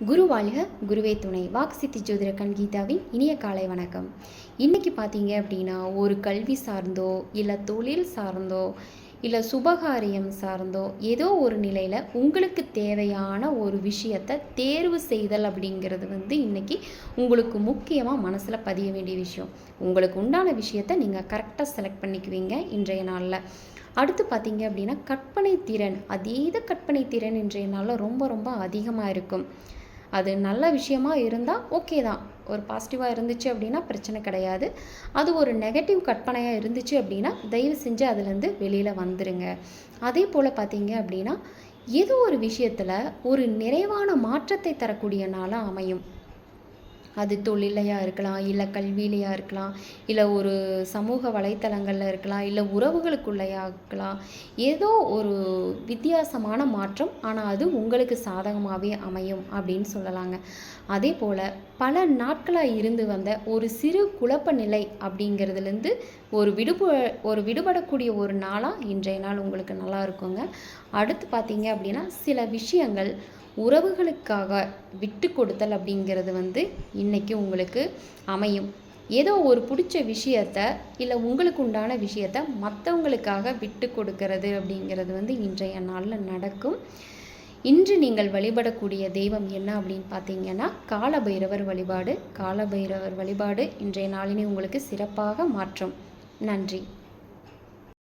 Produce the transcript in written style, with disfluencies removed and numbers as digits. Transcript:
குரு வாழ்க, குருவே துணை. வாக்சித்தி ஜோதிட கீதாவின் இனிய காலை வணக்கம். இன்றைக்கி பார்த்தீங்க அப்படின்னா, ஒரு கல்வி சார்ந்தோ இல்லை தொழில் சார்ந்தோ இல்லை சுபகாரியம் சார்ந்தோ ஏதோ ஒரு நிலையில் உங்களுக்கு தேவையான ஒரு விஷயத்தை தேர்வு செய்தல் அப்படிங்கிறது இன்றைக்கி உங்களுக்கு முக்கியமாக மனசில் பதிய வேண்டிய விஷயம். உங்களுக்கு உண்டான விஷயத்தை நீங்கள் கரெக்டாக செலக்ட் பண்ணிக்குவீங்க இன்றைய நாளில். அடுத்து பார்த்தீங்க அப்படின்னா, கற்பனை திறன், அதீத கற்பனை திறன் இன்றைய நாளில் ரொம்ப ரொம்ப அதிகமாக இருக்கும். அது நல்ல விஷயமா இருந்தால் ஓகே தான், ஒரு பாசிட்டிவாக இருந்துச்சு அப்படின்னா பிரச்சனை கிடையாது. அது ஒரு நெகட்டிவ் கற்பனையாக இருந்துச்சு அப்படின்னா தயவு செஞ்சு அதுலேருந்து வெளியில் வந்துடுங்க. அதே போல் பார்த்தீங்க அப்படின்னா, ஏதோ ஒரு விஷயத்தில் ஒரு நிறைவான மாற்றத்தை தரக்கூடிய நாளாக அமையும். அது தொழிலையாக இருக்கலாம், இல்லை கல்வியிலையாக இருக்கலாம், இல்லை ஒரு சமூக வலைத்தளங்களில் இருக்கலாம், இல்லை உறவுகளுக்குள்ளேயா இருக்கலாம். ஏதோ ஒரு வித்தியாசமான மாற்றம், ஆனால் அது உங்களுக்கு சாதகமாகவே அமையும் அப்படின்னு சொல்லலாங்க. அதே போல் பல நாட்களாக இருந்து வந்த ஒரு சிறு குழப்ப நிலை அப்படிங்கிறதுலேருந்து ஒரு விடுபடக்கூடிய ஒரு நாளாக இன்றைய நாள் உங்களுக்கு நல்லா இருக்குங்க. அடுத்து பார்த்தீங்க அப்படின்னா, சில விஷயங்கள் உறவுகளுக்காக விட்டு கொடுத்தல் அப்படிங்கிறது இன்றைக்கி உங்களுக்கு அமையும். ஏதோ ஒரு பிடிச்ச விஷயத்த இல்லை உங்களுக்கு உண்டான விஷயத்த மற்றவங்களுக்காக விட்டு கொடுக்கறது அப்படிங்கிறது இன்றைய நாளில் நடக்கும். இன்று நீங்கள் வழிபடக்கூடிய தெய்வம் என்ன அப்படின்னு பார்த்தீங்கன்னா, காலபைரவர் வழிபாடு. காலபைரவர் வழிபாடு இன்றைய நாளினை உங்களுக்கு சிறப்பாக மாற்றும். நன்றி.